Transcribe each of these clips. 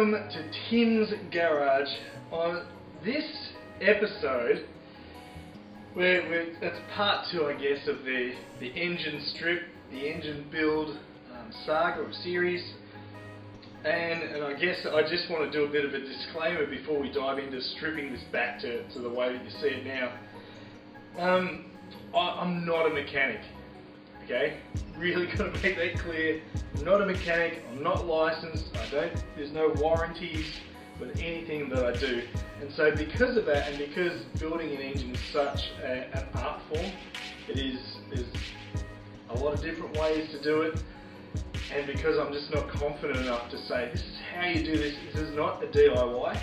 Welcome to Tim's Garage. On this episode, it's part 2, I guess, of the engine strip, the engine build saga or series. And I guess I just want to do a bit of a disclaimer before we dive into stripping this back to the way that you see it now. I'm not a mechanic, okay? Really got to make that clear. I'm not a mechanic, I'm not licensed, there's no warranties with anything that I do. And so because of that, and because building an engine is such an art form, there's a lot of different ways to do it. And because I'm just not confident enough to say, this is how you do this, this is not a DIY.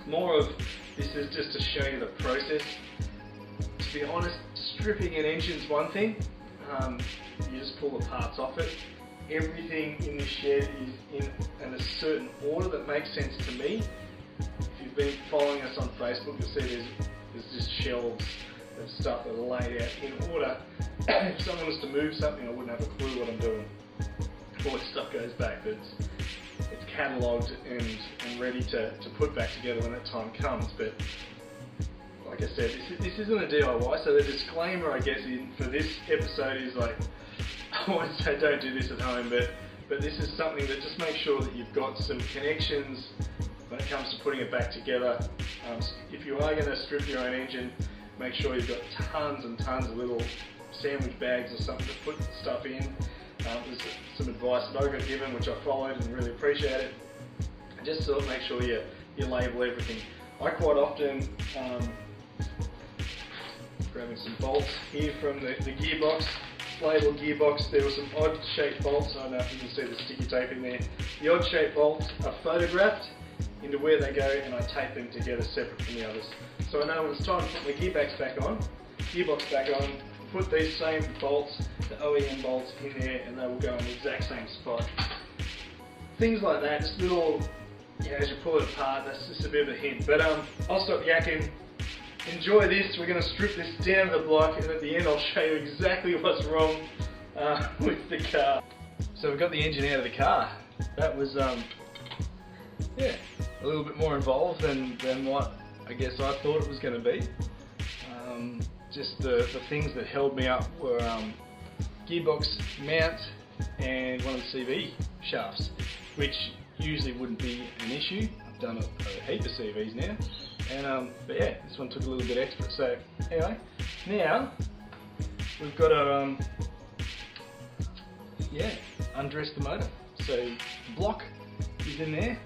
More of, this is just to show you the process. To be honest, stripping an engine is one thing. You just pull the parts off it. Everything in the shed is in a certain order that makes sense to me. If you've been following us on Facebook, you'll see there's just shelves of stuff that are laid out in order. If someone was to move something, I wouldn't have a clue what I'm doing. All this stuff goes back, but it's catalogued and ready to put back together when that time comes. But like I said, this isn't a DIY, so the disclaimer, I guess, for this episode is like, I won't say don't do this at home, but this is something that just makes sure that you've got some connections when it comes to putting it back together. If you are going to strip your own engine, make sure you've got tons and tons of little sandwich bags or something to put stuff in. There's some advice that I got given, which I followed and really appreciate it. And just sort of make sure you label everything. I quite often, grabbing some bolts here from the gearbox, label gearbox, there were some odd shaped bolts. I don't know if you can see the sticky tape in there. The odd shaped bolts are photographed into where they go, and I tape them together separate from the others. So I know when it's time to put my gearbox back on, put these same bolts, the OEM bolts, in there, and they will go in the exact same spot. Things like that, just little, as you pull it apart, that's just a bit of a hint. But I'll stop yakking. Enjoy this. We're going to strip this down to the block, and at the end I'll show you exactly what's wrong with the car. So we've got the engine out of the car. That was a little bit more involved than what I guess I thought it was going to be. Just the things that held me up were gearbox mount and one of the CV shafts, which usually wouldn't be an issue. I've done a heap of CVs now, and but yeah, this one took a little bit extra. So anyway, now we've got to undress the motor. So the block is in there,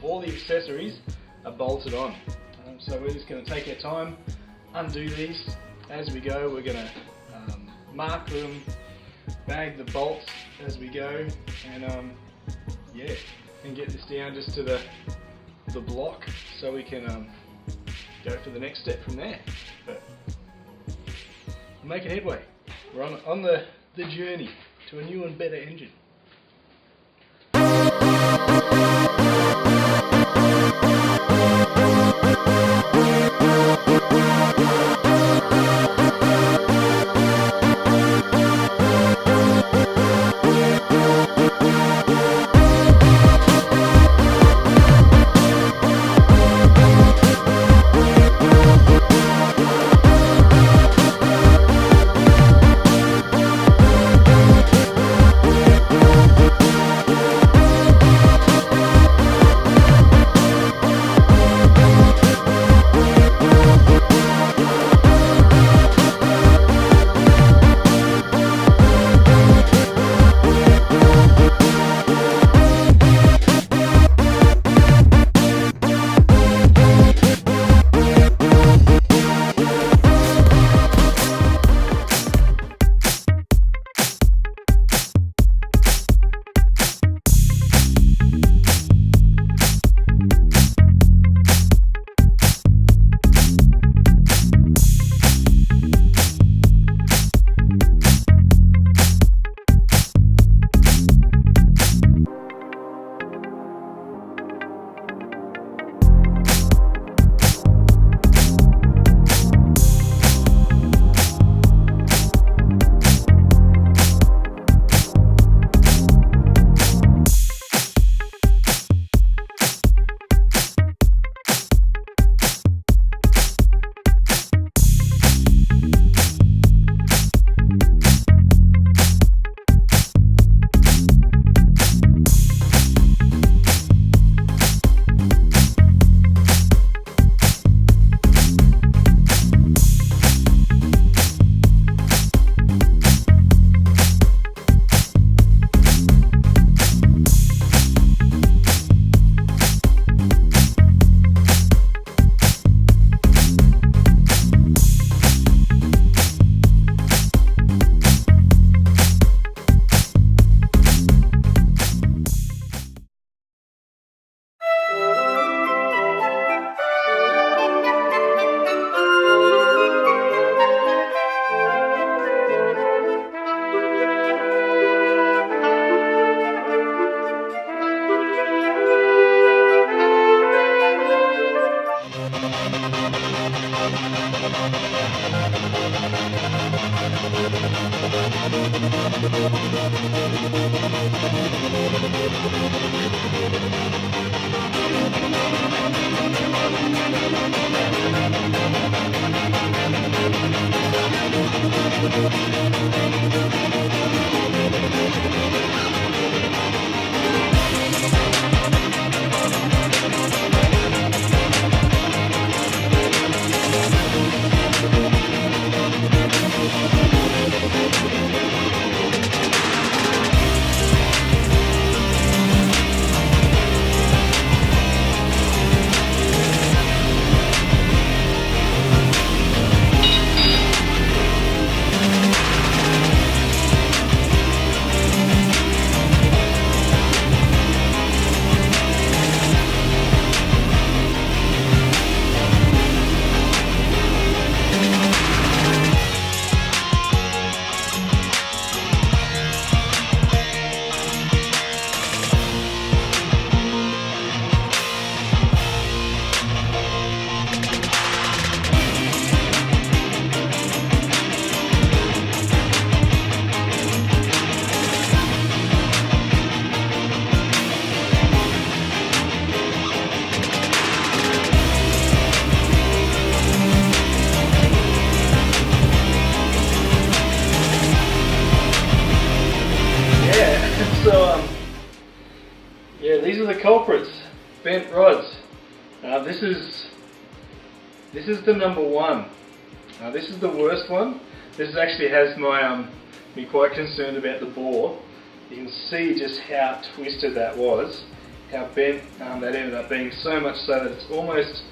all the accessories are bolted on. So we're just going to take our time, undo these as we go. We're going to mark them, bag the bolts as we go, and and get this down just to the block so we can go for the next step from there. But we're making headway. We're on the journey to a new and better engine. Yeah, these are the culprits, bent rods. This is the number one. This is the worst one. This actually has me quite concerned about the bore. You can see just how twisted that was, how bent that ended up being, so much so that it's almost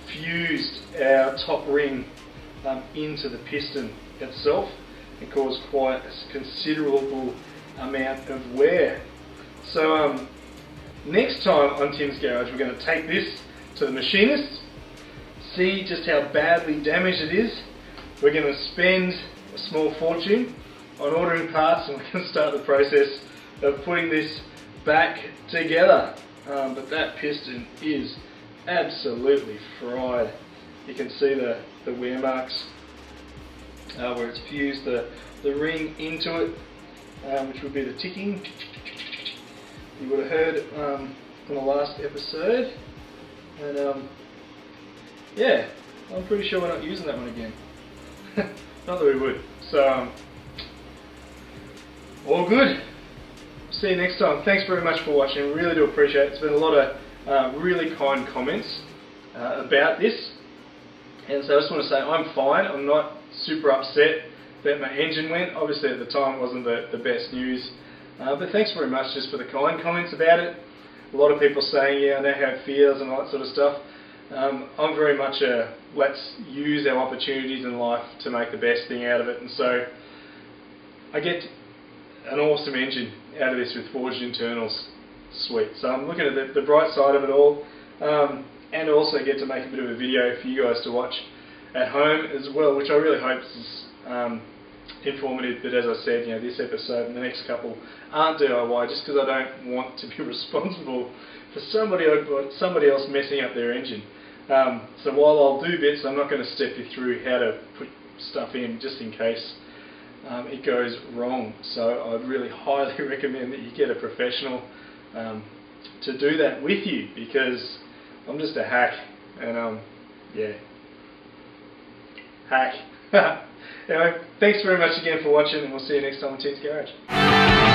fused our top ring into the piston itself and caused quite a considerable amount of wear. So next time on Tim's Garage, we're going to take this to the machinist, see just how badly damaged it is. We're going to spend a small fortune on ordering parts, and we're going to start the process of putting this back together. But that piston is absolutely fried. You can see the wear marks where it's fused the ring into it, which would be the ticking. You would have heard from the last episode, and yeah, I'm pretty sure we're not using that one again. Not that we would. So all good. See you next time. Thanks very much for watching. Really do appreciate it. There's been a lot of really kind comments about this, and so I just want to say I'm fine. I'm not super upset that my engine went. Obviously at the time it wasn't the best news, but thanks very much just for the kind comments about it. A lot of people saying, yeah, I know how it feels and all that sort of stuff. I'm very much a let's use our opportunities in life to make the best thing out of it, and so I get an awesome engine out of this with forged internals. Sweet. So I'm looking at the bright side of it all, and also get to make a bit of a video for you guys to watch at home as well, which I really hope is informative. But as I said, you know, this episode and the next couple aren't DIY, just because I don't want to be responsible for somebody else messing up their engine. So while I'll do bits, I'm not going to step you through how to put stuff in just in case it goes wrong. So I'd really highly recommend that you get a professional to do that with you, because I'm just a hack, and yeah, hack. Anyway, thanks very much again for watching, and we'll see you next time on Tim's Garage.